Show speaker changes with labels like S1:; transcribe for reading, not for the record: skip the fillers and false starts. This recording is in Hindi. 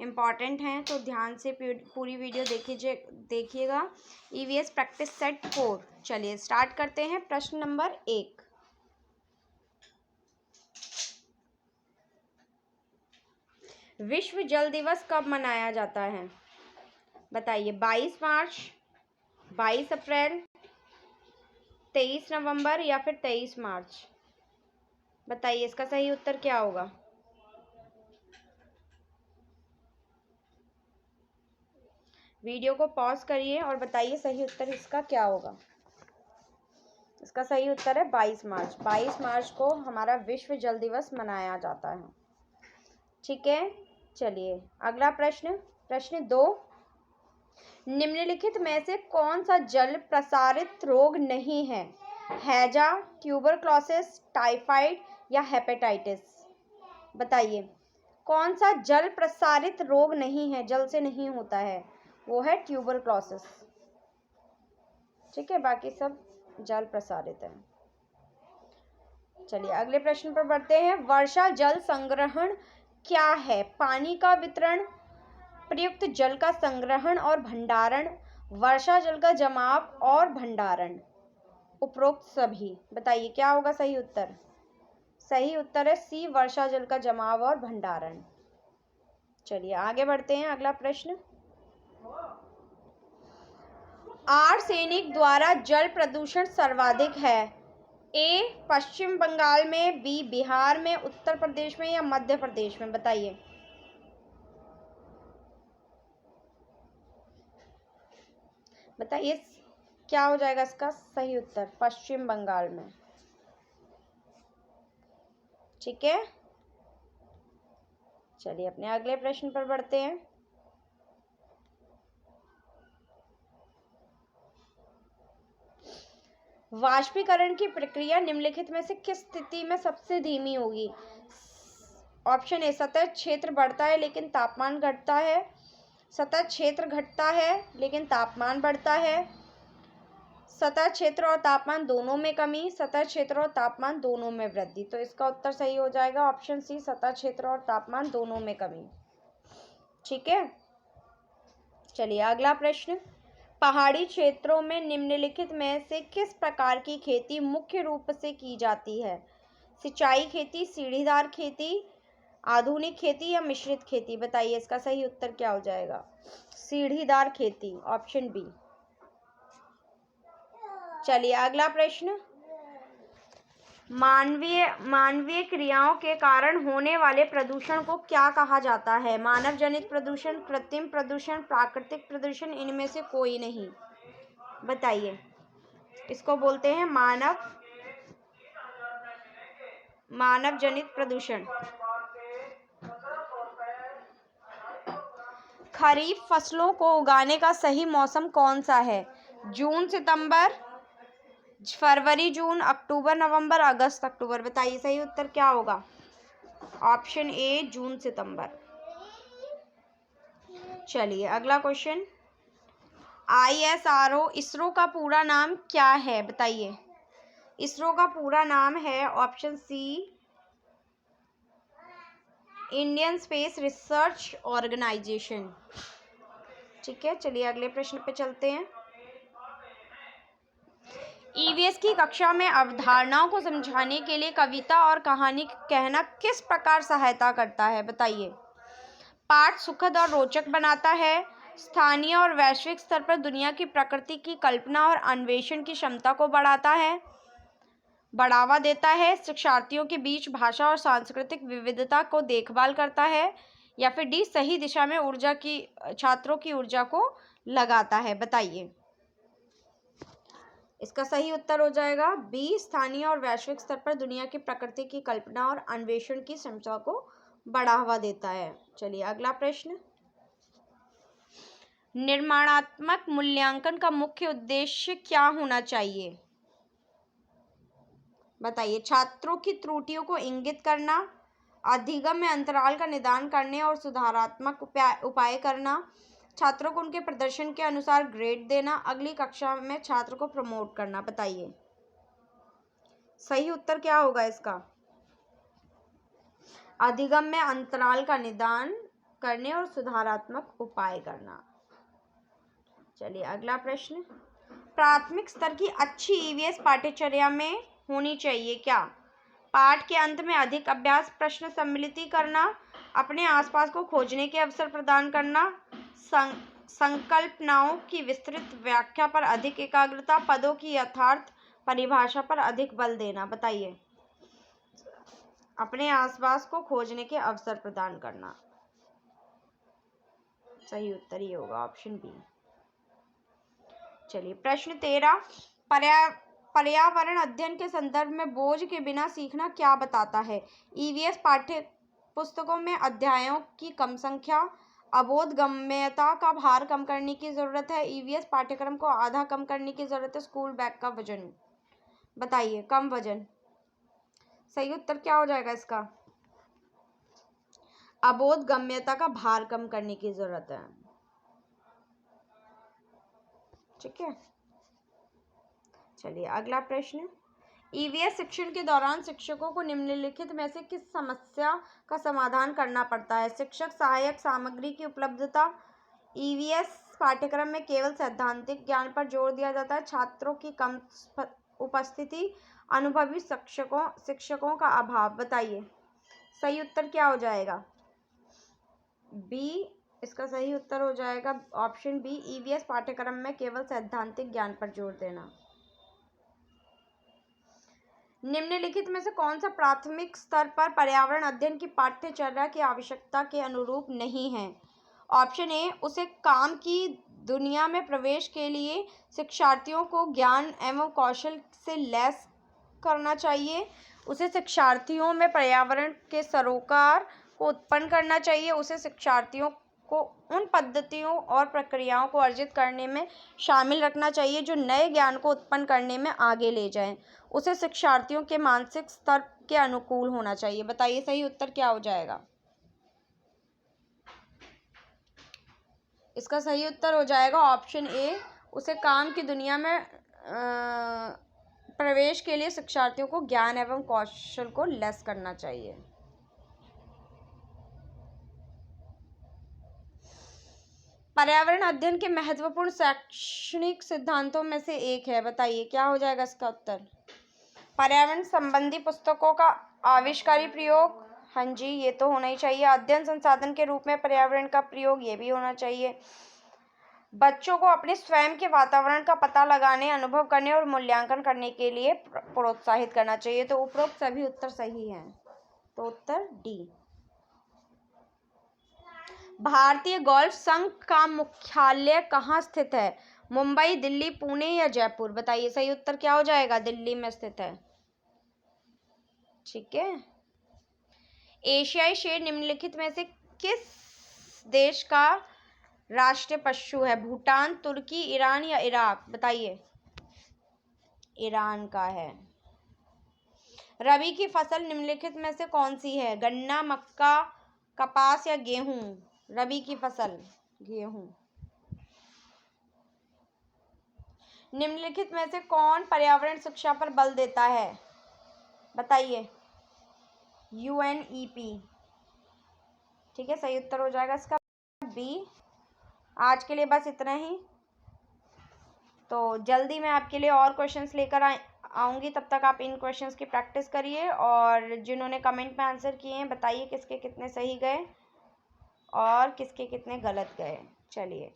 S1: इम्पॉर्टेंट हैं, तो ध्यान से पूरी वीडियो देखिएगा। EVS practice set 4। चलिए स्टार्ट करते हैं। प्रश्न नंबर 1, विश्व जल दिवस कब मनाया जाता है? बताइए। 22 मार्च, 22 अप्रैल, 23 नवंबर या फिर 23 मार्च? बताइए इसका सही उत्तर क्या होगा। वीडियो को पॉज करिए और बताइए सही उत्तर इसका क्या होगा। इसका सही उत्तर है 22 मार्च। 22 मार्च को हमारा विश्व जल दिवस मनाया जाता है। ठीक है, चलिए अगला प्रश्न। प्रश्न 2, निम्नलिखित में से कौन सा जल प्रसारित रोग नहीं है? हैजा, ट्यूबरक्लोसिस, टाइफाइड या हेपेटाइटिस? बताइए कौन सा जल प्रसारित रोग नहीं है, जल से नहीं होता है? वो है ट्यूबरक्लोसिस। ठीक है, बाकी सब जल प्रसारित है। चलिए अगले प्रश्न पर बढ़ते हैं। वर्षा जल संग्रहण क्या है? पानी का वितरण, प्रयुक्त जल का संग्रहण और भंडारण, वर्षा जल का जमाव और भंडारण, उपरोक्त सभी। बताइए क्या होगा सही उत्तर। सही उत्तर है सी, वर्षा जल का जमाव और भंडारण। चलिए आगे बढ़ते हैं। अगला प्रश्न, आर्सेनिक द्वारा जल प्रदूषण सर्वाधिक है? ए पश्चिम बंगाल में, बी बिहार में, उत्तर प्रदेश में या मध्य प्रदेश में? बताइए। बताइए क्या हो जाएगा इसका सही उत्तर। पश्चिम बंगाल में। ठीक है, चलिए अपने अगले प्रश्न पर बढ़ते हैं। वाष्पीकरण की प्रक्रिया निम्नलिखित में से किस स्थिति में सबसे धीमी होगी? ऑप्शन ए, सतह क्षेत्र बढ़ता है लेकिन तापमान घटता है, सतह क्षेत्र घटता है लेकिन तापमान बढ़ता है, सतह क्षेत्र और तापमान दोनों में कमी, सतह क्षेत्र और तापमान दोनों में वृद्धि। तो इसका उत्तर सही हो जाएगा ऑप्शन सी, सतह क्षेत्र और तापमान दोनों में कमी। ठीक है, चलिए अगला प्रश्न, पहाड़ी क्षेत्रों में निम्नलिखित में से किस प्रकार की खेती मुख्य रूप से की जाती है? सिंचाई खेती, सीढ़ीदार खेती, आधुनिक खेती या मिश्रित खेती? बताइए इसका सही उत्तर क्या हो जाएगा। सीढ़ीदार खेती, ऑप्शन बी। चलिए अगला प्रश्न, मानवीय क्रियाओं के कारण होने वाले प्रदूषण को क्या कहा जाता है? मानव जनित प्रदूषण, कृत्रिम प्रदूषण, प्राकृतिक प्रदूषण, इनमें से कोई नहीं? बताइए। इसको बोलते हैं मानव जनित प्रदूषण। खरीफ फसलों को उगाने का सही मौसम कौन सा है? जून सितंबर, फरवरी जून, अक्टूबर नवंबर, अगस्त अक्टूबर? बताइए सही उत्तर क्या होगा। ऑप्शन ए, जून सितंबर। चलिए अगला क्वेश्चन, ISRO इसरो का पूरा नाम क्या है? बताइए। इसरो का पूरा नाम है option C, Indian Space Research Organisation. ठीक है, चलिए अगले प्रश्न पे चलते हैं। EVS की कक्षा में अवधारणाओं को समझाने के लिए कविता और कहानी कहना किस प्रकार सहायता करता है? बताइए। पाठ सुखद और रोचक बनाता है, स्थानीय और वैश्विक स्तर पर दुनिया की प्रकृति की कल्पना और अन्वेषण की क्षमता को बढ़ावा देता है, शिक्षार्थियों के बीच भाषा और सांस्कृतिक विविधता को देखभाल करता है, या फिर डी, सही दिशा में छात्रों की ऊर्जा को लगाता है? बताइए। इसका सही उत्तर हो जाएगा बी, स्थानीय और वैश्विक स्तर पर दुनिया की प्रकृति की कल्पना और अन्वेषण की क्षमता को बढ़ावा देता है। चलिए अगला प्रश्न, निर्माणात्मक मूल्यांकन का मुख्य उद्देश्य क्या होना चाहिए? बताइए। छात्रों की त्रुटियों को इंगित करना, अधिगम्य अंतराल का निदान करने और सुधारात्मक उपाय करना, छात्रों को उनके प्रदर्शन के अनुसार ग्रेड देना, अगली कक्षा में छात्र को प्रमोट करना? बताइए सही उत्तर क्या होगा इसका। अधिगम्य अंतराल का निदान करने और सुधारात्मक उपाय करना। चलिए अगला प्रश्न, प्राथमिक स्तर की अच्छी ईवीएस पाठ्यचर्या में होनी चाहिए क्या? पाठ के अंत में अधिक अभ्यास प्रश्न सम्मिलित करना, अपने आसपास को खोजने के अवसर प्रदान करना, संकल्पनाओं की विस्तृत व्याख्या पर अधिक एकाग्रता, पदों की यथार्थ परिभाषा पर अधिक बल देना। बताइए। अपने आसपास को खोजने के अवसर प्रदान करना, सही उत्तर ये होगा ऑप्शन बी। चलिए प्रश्न 13, पर्यावरण अध्ययन के संदर्भ में बोझ के बिना सीखना क्या बताता है? ईवीएस पाठ्य पुस्तकों में अध्यायों की कम संख्या, अबोधगम्यता का भार कम करने की जरूरत है, ईवीएस पाठ्यक्रम को आधा कम करने की जरूरत है, स्कूल बैग का वजन। बताइए। कम वजन। सही उत्तर क्या हो जाएगा इसका? अबोधगम्यता का भार कम करने की जरूरत है। ठीक है। चलिए अगला प्रश्न, ईवीएस शिक्षण के दौरान शिक्षकों को निम्नलिखित में से किस समस्या का समाधान करना पड़ता है? शिक्षक सहायक सामग्री की उपलब्धता, ईवीएस पाठ्यक्रम में केवल सैद्धांतिक ज्ञान पर जोर दिया जाता है, छात्रों की कम उपस्थिति, अनुभवी शिक्षकों का अभाव। बताइए सही उत्तर क्या हो जाएगा? बी इसका सही उत्तर हो जाएगा ऑप्शन बी, ईवीएस पाठ्यक्रम में केवल सैद्धांतिक ज्ञान पर जोर देना। निम्नलिखित में से कौन सा प्राथमिक स्तर पर पर्यावरण अध्ययन की पाठ्यचर्या की आवश्यकता के अनुरूप नहीं है? ऑप्शन ए, उसे काम की दुनिया में प्रवेश के लिए शिक्षार्थियों को ज्ञान एवं कौशल से लैस करना चाहिए, उसे शिक्षार्थियों में पर्यावरण के सरोकार को उत्पन्न करना चाहिए, उसे शिक्षार्थियों को उन पद्धतियों और प्रक्रियाओं को अर्जित करने में शामिल रखना चाहिए जो नए ज्ञान को उत्पन्न करने में आगे ले जाएं, उसे शिक्षार्थियों के मानसिक स्तर के अनुकूल होना चाहिए। बताइए सही उत्तर क्या हो जाएगा? इसका सही उत्तर हो जाएगा ऑप्शन ए, उसे काम की दुनिया में प्रवेश के लिए शिक्षार्थियों को ज्ञान एवं कौशल को लैस करना चाहिए। पर्यावरण अध्ययन के महत्वपूर्ण शैक्षणिक सिद्धांतों में से एक है। बताइए क्या हो जाएगा इसका उत्तर? पर्यावरण संबंधी पुस्तकों का आविष्कारी प्रयोग। हाँ जी, ये तो होना ही चाहिए। अध्ययन संसाधन के रूप में पर्यावरण का प्रयोग, ये भी होना चाहिए। बच्चों को अपने स्वयं के वातावरण का पता लगाने, अनुभव करने और मूल्यांकन करने के लिए प्रोत्साहित करना चाहिए। तो उपरोक्त सभी उत्तर सही हैं, तो उत्तर डी। भारतीय गोल्फ संघ का मुख्यालय कहाँ स्थित है? मुंबई, दिल्ली, पुणे या जयपुर? बताइए सही उत्तर क्या हो जाएगा? दिल्ली में स्थित है। ठीक है। एशियाई शेर निम्नलिखित में से किस देश का राष्ट्रीय पशु है? भूटान, तुर्की, ईरान या इराक? बताइए। ईरान का है। रबी की फसल निम्नलिखित में से कौन सी है? गन्ना, मक्का, कपास या गेहूं? रबी की फसल गेहूं। निम्नलिखित में से कौन पर्यावरण शिक्षा पर बल देता है? बताइए। यूएनईपी। ठीक है, सही उत्तर हो जाएगा इसका बी। आज के लिए बस इतना ही। तो जल्दी मैं आपके लिए और क्वेश्चंस लेकर आऊँगी, तब तक आप इन क्वेश्चंस की प्रैक्टिस करिए और जिन्होंने कमेंट में आंसर किए हैं बताइए किसके कितने सही गए और किसके कितने गलत गए। चलिए।